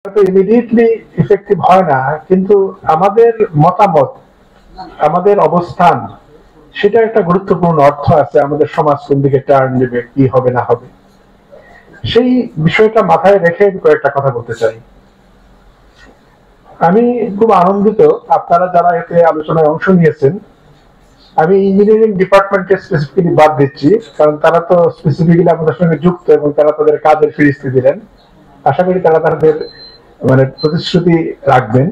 Immediately effective হয় না, কিন্তু আমাদের মতামত, আমাদের অবস্থান, সেটা একটা গুরুত্বপূর্ণ অর্থ আছে। আমাদের সমাজ কোন দিকে টার্ন নেবে, কি হবে না হবে, সেই বিষয়টা মাথায় রেখে আমি কয়েকটা কথা বলতে চাই। আমি খুব আনন্দিত আপনারা যারা এতে আলোচনায় অংশ নিয়েছেন। আমি ইঞ্জিনিয়ারিং ডিপার্টমেন্টকে স্পেসিফিক্যালি বাদ দিচ্ছি, কারণ তারা তো স্পেসিফিক্যালি আমাদের সঙ্গে যুক্ত এবং তারা তাদের কাজের ফিরিস্তি দিলেন। আশা করি তারা তাদের প্রতিশ্রুতি রাখবেন।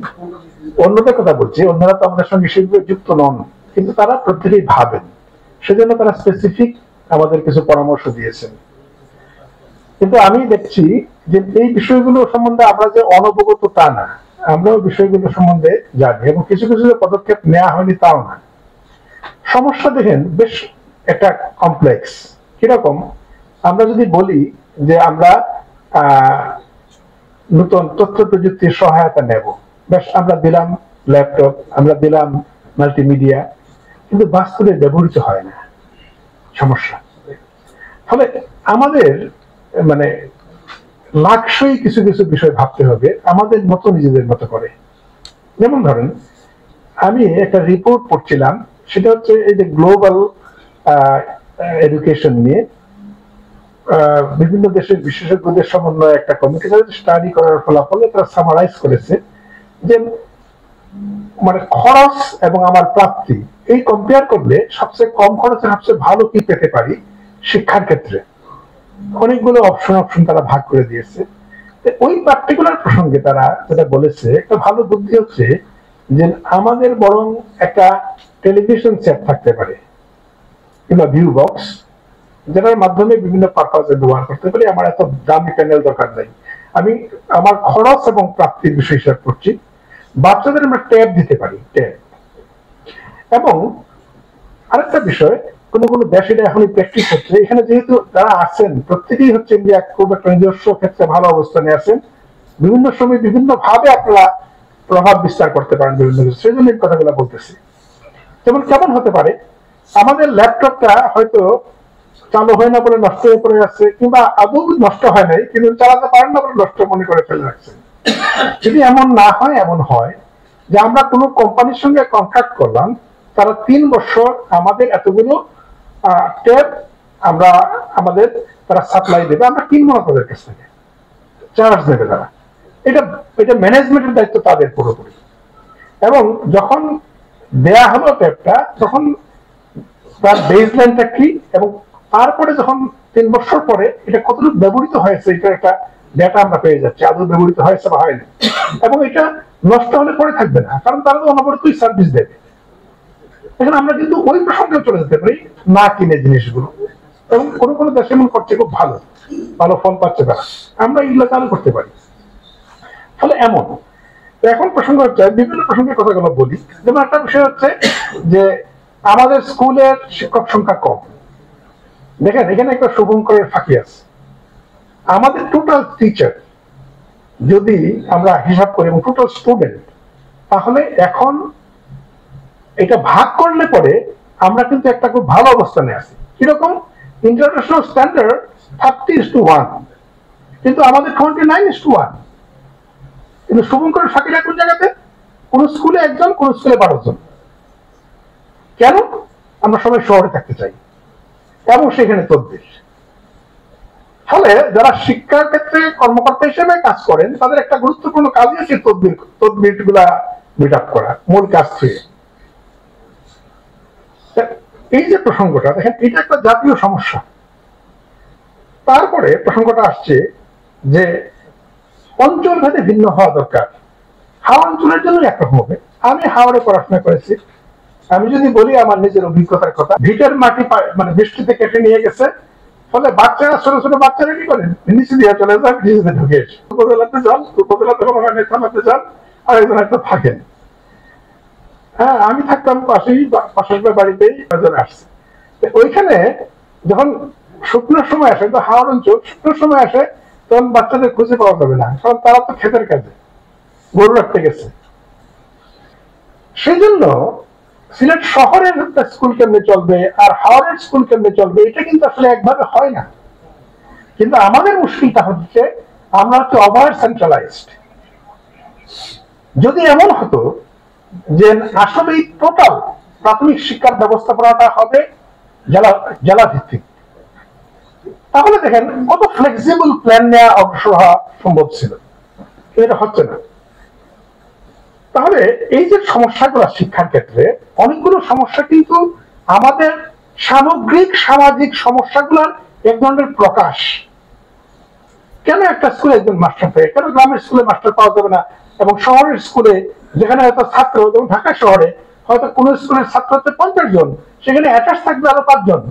অন্যদের কথা বলছি, অন্যরা তো আমাদের সঙ্গে সেভাবে যুক্ত নন, কিন্তু তারা প্রত্যেকেই ভাবেন, সেজন্য তারা স্পেসিফিক আমাদের কিছু পরামর্শ দিয়েছেন। কিন্তু আমি দেখছি যে এই বিষয়গুলো সম্বন্ধে আমরা যে অনবগত তা না, আমরাও বিষয়গুলো সম্বন্ধে জানি এবং কিছু কিছু পদক্ষেপ নেওয়া হয়নি তাও না। সমস্যা দেখেন বেশ একটা কমপ্লেক্স। কিরকম? আমরা যদি বলি যে আমরা নতুন তথ্য প্রযুক্তির সহায়তা নেব, বেশ আমরা দিলাম ল্যাপটপ, আমরা দিলাম মাল্টিমিডিয়া, কিন্তু বাস্তবে ব্যবহৃত হয় না, সমস্যা। ফলে আমাদের লাক্সই কিছু কিছু বিষয় ভাবতে হবে আমাদের মতো, নিজেদের মতো করে। যেমন ধরেন, আমি একটা রিপোর্ট পড়ছিলাম, সেটা হচ্ছে এই যে গ্লোবাল এডুকেশন নিয়ে বিভিন্ন দেশের বিশেষজ্ঞদের সমন্বয়ে একটা কমিটি স্টাডি করার ফলাফলে তারা সামারাইজ করেছে যে খরচ এবং আমার প্রাপ্তি এই কম্পেয়ার করলে সবচেয়ে কম খরচে সবচেয়ে ভালো কি পেতে পারি শিক্ষার ক্ষেত্রে। অনেকগুলো অপশন তারা ভাগ করে দিয়েছে। ওই পার্টিকুলার প্রসঙ্গে তারা যেটা বলেছে, একটা ভালো বুদ্ধি হচ্ছে যে আমাদের বরং একটা টেলিভিশন সেট থাকতে পারে কিংবা ভিউ বক্স, যেটার মাধ্যমে বিভিন্ন পারপাসে ব্যবহার করতে পারি। আমার এত দামি প্যানেল দরকার নাই, আমি আমার খরচ এবং প্রাপ্তির বিষয় হিসাব করছি। বাচ্চাদের আমরা ট্যাব দিতে পারি, ট্যাব। এবং আরেকটা বিষয়, কোন কোন দেশে এখনই প্র্যাকটিস হচ্ছে, এখানে যেহেতু যারা আছেন প্রত্যেকেই হচ্ছে ইন্ডিয়া খুব একটা নিজস্ব ক্ষেত্রে ভালো অবস্থানে আছেন, বিভিন্ন সময় বিভিন্ন ভাবে আপনারা প্রভাব বিস্তার করতে পারেন বিভিন্ন কিছু, সেই জন্য এই কথাগুলো বলতেছি। যেমন কেমন হতে পারে, আমাদের ল্যাপটপটা হয়তো চালু হয় না বলে নষ্ট হয়ে পড়ে যাচ্ছে, কিংবা আদৌ নষ্ট হয় নাই কিন্তু চালাতে পারেন না বলে নষ্ট মনে করে ফেলে রাখছেন। যদি এমন না হয়, এমন হয় যে আমরা কোনো কোম্পানির সঙ্গে কন্ট্রাক্ট করলাম, তারা 3 বছর আমাদের এতগুলো ট্যাব আমাদের তারা সাপ্লাই দেবে, আমরা কিনবো না তাদের কাছ থেকে, চার্জ দেবে তারা। এটা ম্যানেজমেন্টের দায়িত্ব তাদের পুরোপুরি। এবং যখন দেয়া হলো ট্যাবটা, তখন তার বেসলাইনটা কি, এবং তারপরে যখন 3 বছর পরে এটা কতটুকু ব্যবহৃত হয়েছে, এটা একটা ডেটা আমরা পেয়ে যাচ্ছি, আদৌ ব্যবহৃত হয়েছে বা হয়নি। এবং এটা নষ্ট হলে পরে থাকবে না, কারণ তারা তো অনবরতই সার্ভিস দেবে। এখন আমরা কিন্তু ওই প্রসঙ্গে চলে যেতে পারি, না কিনে জিনিসগুলো। এবং কোনো কোনো দেশে এমন করছে, খুব ভালো ভালো ফল পাচ্ছে তারা, আমরা এগুলো চালু করতে পারি। ফলে এমন এখন প্রসঙ্গ হচ্ছে, বিভিন্ন প্রসঙ্গের কথাগুলো বলি। যেমন একটা বিষয় হচ্ছে যে আমাদের স্কুলের শিক্ষক সংখ্যা কম। দেখেন, এখানে একটা শুভঙ্করের ফাঁকি আছে। আমাদের টোটাল টিচার যদি আমরা হিসাব করি এবং টোটাল স্টুডেন্ট, তাহলে এখন এটা ভাগ করলে পরে আমরা কিন্তু একটা খুব ভালো অবস্থানে আছি। কিরকম? ইন্টারন্যাশনাল স্ট্যান্ডার্ড 30:1, কিন্তু আমাদের 29:1। কিন্তু শুভঙ্করের ফাঁকিটা কোন জায়গাতে? কোন স্কুলে 1 জন, কোন স্কুলে 12 জন। কেন? আমরা সবাই শহরে থাকতে চাই এবং সেখানে তদবির। ফলে যারা শিক্ষার ক্ষেত্রে কর্মকর্তা হিসেবে কাজ করেন, তাদের একটা গুরুত্বপূর্ণ কাজই হচ্ছে তদবির গুলা মিট আপ করা, মূল কাজ থেকে। এই যে প্রসঙ্গটা দেখেন, এটা একটা জাতীয় সমস্যা। তারপরে প্রসঙ্গটা আসছে যে অঞ্চল ভেদে ভিন্ন হওয়া দরকার। হাওড় অঞ্চলের জন্য একরকম হবে। আমি হাওড়ে পড়াশোনা করেছি। আমি যদি বলি আমার নিজের অভিজ্ঞতার কথা, ভিটের মাটি বৃষ্টিতে কেটে নিয়ে গেছে, ফলে বাচ্চারা, ছোট ছোট বাচ্চারা কি করেন, নিচে দিয়ে চলে যান, নিচে ঢুকে উপজেলাতে যান, উপজেলাতে থানাতে যান, আরেকজন একটা থাকেন। হ্যাঁ, আমি থাকতাম পাশের বাড়িতেই আসছে। ওইখানে যখন শুকনোর সময় আসে, তো হাওড় অঞ্চল শুকনোর সময় আসে, তখন বাচ্চাদের খুঁজে পাওয়া যাবে না, কারণ তারা তো ক্ষেতের কাজে গরু রাখতে গেছে। সেই জন্য সিলেট শহরের স্কুল কেমনে চলবে আর হাওড়ের স্কুল কেমনে চলবে, এটা কিন্তু আসলে একভাবে হয় না। কিন্তু আমাদের মুশকিলটা হচ্ছে আমরা হচ্ছে ওভার সেন্ট্রালাইজড। যদি এমন হতো যে আসলে টোটাল প্রাথমিক শিক্ষার ব্যবস্থাপনাটা হবে জেলা জেলা ভিত্তিক, তাহলে দেখেন কত ফ্লেক্সিবল প্ল্যান নেওয়া অগ্রসর হওয়া সম্ভব ছিল, এটা হচ্ছে না। তাহলে এই যে সমস্যাগুলো শিক্ষার ক্ষেত্রে, অনেকগুলো সমস্যা কিন্তু আমাদের সামগ্রিক সামাজিক সমস্যাগুলোর এক ধরনের প্রকাশ। কেন একটা স্কুলে একজন মাস্টার থাকে, কেন গ্রামের স্কুলে মাস্টার পাওয়া যাবে না, এবং শহরের স্কুলে যেখানে হয়তো ছাত্র, যেমন ঢাকা শহরে হয়তো কোন স্কুলের ছাত্র হচ্ছে 50 জন, সেখানে অ্যাটাচ থাকবে আরো 5 জন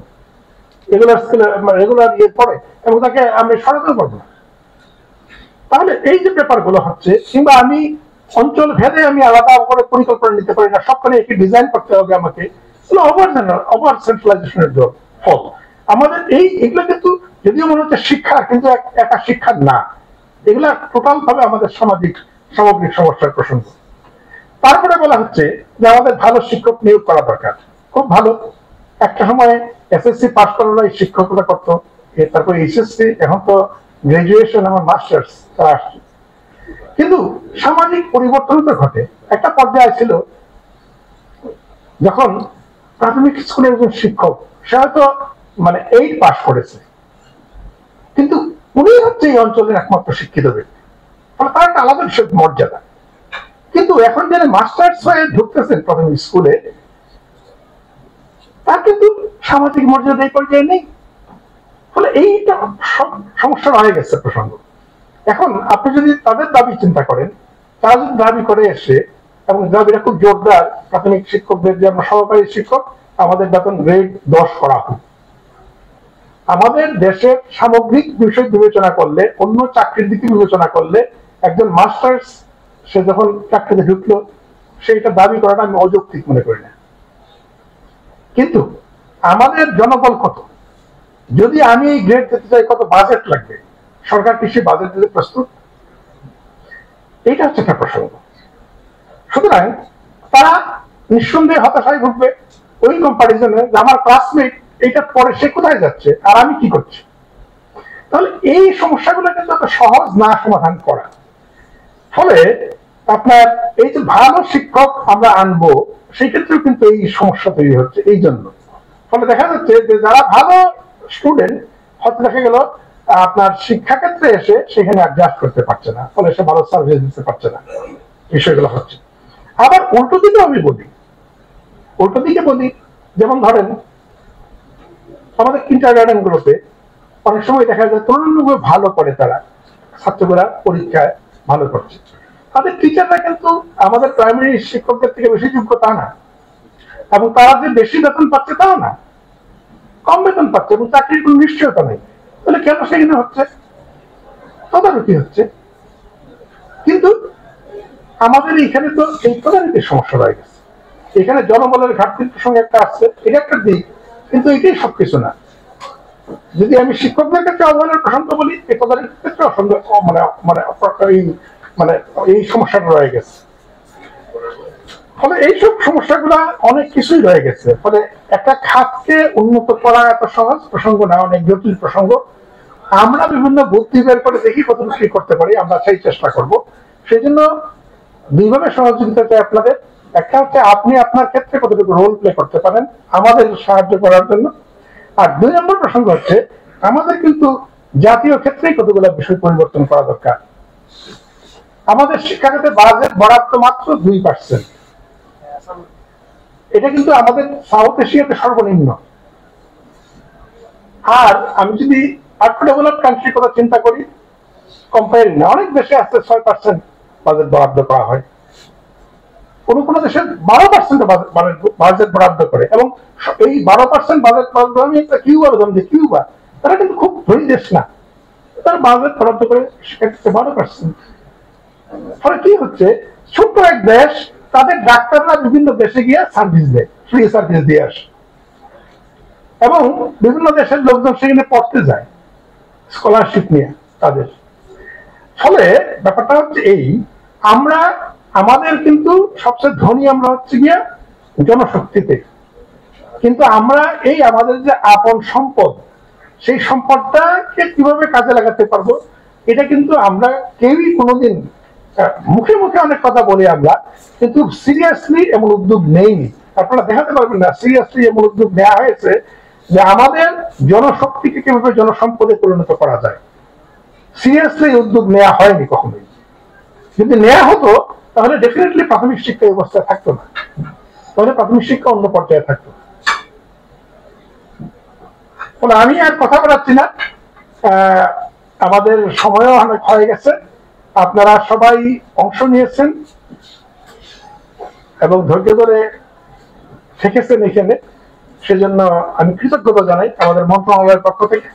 রেগুলার স্কুলে রেগুলার ইয়ে পড়ে, এবং তাকে আমি সরাতে পারবো না। তাহলে এই যে ব্যাপারগুলো হচ্ছে, কিংবা আমি অঞ্চল ভেদে আমি আলাদা করে পরিকল্পনা নিতে পারি না, সবখানে একটি ডিজাইন করতে হবে আমাকে, ওভার সেন্ট্রালাইজেশনের ফল আমাদের এগুলো কিন্তু, যদিও মনে হচ্ছে শিক্ষা, কিন্তু একটা শিক্ষা না, এগুলা টোটাল ভাবে আমাদের সামগ্রিক সমস্যার প্রসঙ্গ। তারপরে বলা হচ্ছে যে আমাদের ভালো শিক্ষক নিয়োগ করা দরকার। খুব ভালো, একটা সময় এসএসসি পাস করালো এই শিক্ষকতা করতো, তারপর এইচএসসি, এখন তো গ্রাজুয়েশন এবং মাস্টার্স তারা আসছে। কিন্তু সামাজিক পরিবর্তন তো ঘটে। একটা পর্যায়ে ছিল যখন প্রাথমিক স্কুলের একজন শিক্ষক, সে হয়তো 8 পাস করেছে, কিন্তু উনি হচ্ছে এই অঞ্চলের একমাত্র শিক্ষিত ব্যক্তি, তার একটা আলাদা বিষয় মর্যাদা। কিন্তু এখন যারা মাস্টার্স হয়ে ঢুকতেছেন প্রাথমিক স্কুলে, তার কিন্তু সামাজিক মর্যাদা এই পর্যায়ে নেই। ফলে এইটা সমস্যা রয়ে গেছে প্রসঙ্গ। এখন আপনি যদি তাদের দাবি চিন্তা করেন, তারা যদি দাবি করে এসে, এবং দাবিটা খুব জোরদার, প্রাথমিক শিক্ষকদের যে আমরা সহকারী শিক্ষক, আমাদের বেতন গ্রেড 10 করা হোক। আমাদের দেশের সামগ্রিক বিষয় বিবেচনা করলে, অন্য চাকরির দিকে বিবেচনা করলে, একজন মাস্টার্স সে যখন চাকরিতে ঢুকলো, সেইটা দাবি করাটা আমি অযৌক্তিক মনে করি না। কিন্তু আমাদের জনবল কত, যদি আমি এই গ্রেড দিতে চাই, কত বাজেট লাগবে, সরকার কি সেই বাজেট দিতে প্রস্তুত? এইটা হচ্ছে একটা প্রসঙ্গ। সুতরাং তারা নিঃসন্দেহে হতাশায় ভুগবে ওই কম্পারিজনে, যে আমার ক্লাসমেট এইটা পরে সে কোথায় যাচ্ছে আর আমি কি করছি। তাহলে এই সমস্যাগুলো কিন্তু এত সহজ না সমাধান করা। ফলে আপনার এই যে ভালো শিক্ষক আমরা আনবো, সেই ক্ষেত্রেও কিন্তু এই সমস্যা তৈরি হচ্ছে এই জন্য। ফলে দেখা যাচ্ছে যে যারা ভালো স্টুডেন্ট, হয়তো দেখা গেল আপনার শিক্ষাক্ষেত্রে এসে সেখানে অ্যাডজাস্ট করতে পারছে না, ফলে সে ভালো সার্ভিস দিতে পারছে না, বিষয়গুলো হচ্ছে। আবার উল্টো দিকে আমি বলি, যেমন ধরেন আমাদের কিন্ডারগার্টেন গুলোতে অনেক সময় দেখা যায় তুলনামূলকভাবে ভালো করে তারা, ছাত্ররা পরীক্ষায় ভালো করছে, তাদের টিচাররা কিন্তু আমাদের প্রাইমারি শিক্ষকদের থেকে বেশি যোগ্য তা না, এবং তারা যে বেশি বেতন পাচ্ছে তাও না, কম বেতন পাচ্ছে, এবং চাকরির কোনো নিশ্চয়তা নেই। তাহলে কেন সেখানে হচ্ছে? তদারকি হচ্ছে। কিন্তু আমাদের এখানে তো এই তদারকির সমস্যা রয়ে গেছে। এখানে জনবলের ঘাটতির প্রসঙ্গে একটা আসছে, এটা একটা দিক, কিন্তু এটাই সবকিছু না। যদি আমি শিক্ষকদের ক্ষেত্রে অবহেলার প্রসঙ্গ বলি, এই তদারকির ক্ষেত্রে এই সমস্যাটা রয়ে গেছে। ফলে এইসব সমস্যাগুলা অনেক কিছুই রয়ে গেছে। ফলে একটা খাতকে উন্নত করা এত সহজ প্রসঙ্গ না, অনেক জটিল প্রসঙ্গ। আমরা বিভিন্ন বুদ্ধি বের করে দেখি কতটুকু কি করতে পারি, আমরা সেই চেষ্টা করব। সেই জন্য দুইভাবে সহযোগিতা চাই আপনাদের। একটা হচ্ছে আপনি আপনার ক্ষেত্রে কতটুকু রোল প্লে করতে পারেন আমাদের সাহায্য করার জন্য, আর 2 নম্বর প্রসঙ্গ হচ্ছে আমাদের কিন্তু জাতীয় ক্ষেত্রেই কতগুলো বিষয় পরিবর্তন করা দরকার। আমাদের শিক্ষাখাতে বাজেট বরাদ্দ মাত্র 2%, এটা কিন্তু আমাদের সাউথ এশিয়াতে সর্বনিম্ন। আর আমি যদি ডেভেলপ কান্ট্রির কথা চিন্তা করি, কম্পেয়ারিং না, অনেক দেশে আছে 6% বাজেট বরাদ্দ করা হয়, কোন কোন দেশে 12% বাজেট বরাদ্দ করে, এবং এই 12% বাজেট বরাদ্দ, আমি একটা কিউবার উদাহরণ দিই, কিউবা তারা কিন্তু খুব ধনী দেশ না, তারা বাজেট বরাদ্দ করে 12%। ফলে কি হচ্ছে, ছোট্ট এক দেশ, তাদের ডাক্তাররা বিভিন্ন দেশে গিয়ে সার্ভিস দেয়, ফ্রি সার্ভিস দিয়ে আসে, এবং বিভিন্ন দেশের লোকজন সেখানে পড়তে যায় স্কলারশিপ নিয়ে তাদের। ফলে ব্যাপারটা হচ্ছে এই, আমাদের কিন্তু সবচেয়ে ধনী আমরা হচ্ছে গিয়া জনশক্তিতে, কিন্তু আমরা এই আমাদের যে আপন সম্পদ, সেই সম্পদটাকে কিভাবে কাজে লাগাতে পারবো, এটা কিন্তু আমরা কেউই কোনোদিন মুখে মুখে অনেক কথা বলি আমরা, কিন্তু সিরিয়াসলি এমন উদ্যোগ নেইনি। আপনারা দেখাতে পারবেন না সিরিয়াসলি এমন উদ্যোগ নেওয়া হয়েছে যে আমাদের জনশক্তিকে কিভাবে জনসম্পদে পরিণত করা যায়। সিরিয়াসলি উদ্যোগ নেওয়া হয়নি কখনোই। যদি নেওয়া হতো তাহলে ডেফিনেটলি প্রাথমিক শিক্ষা ব্যবস্থা থাকতো না, তাহলে প্রাথমিক শিক্ষা অন্য পর্যায়ে থাকতো। আমি আর কথা বলাচ্ছি না, আমাদের সময়ও অনেক হয়ে গেছে। আপনারা সবাই অংশ নিয়েছেন এবং ধৈর্য ধরে থেকেছেন এখানে, সেজন্য আমি কৃতজ্ঞতা জানাই আমাদের মন্ত্রণালয়ের পক্ষ থেকে।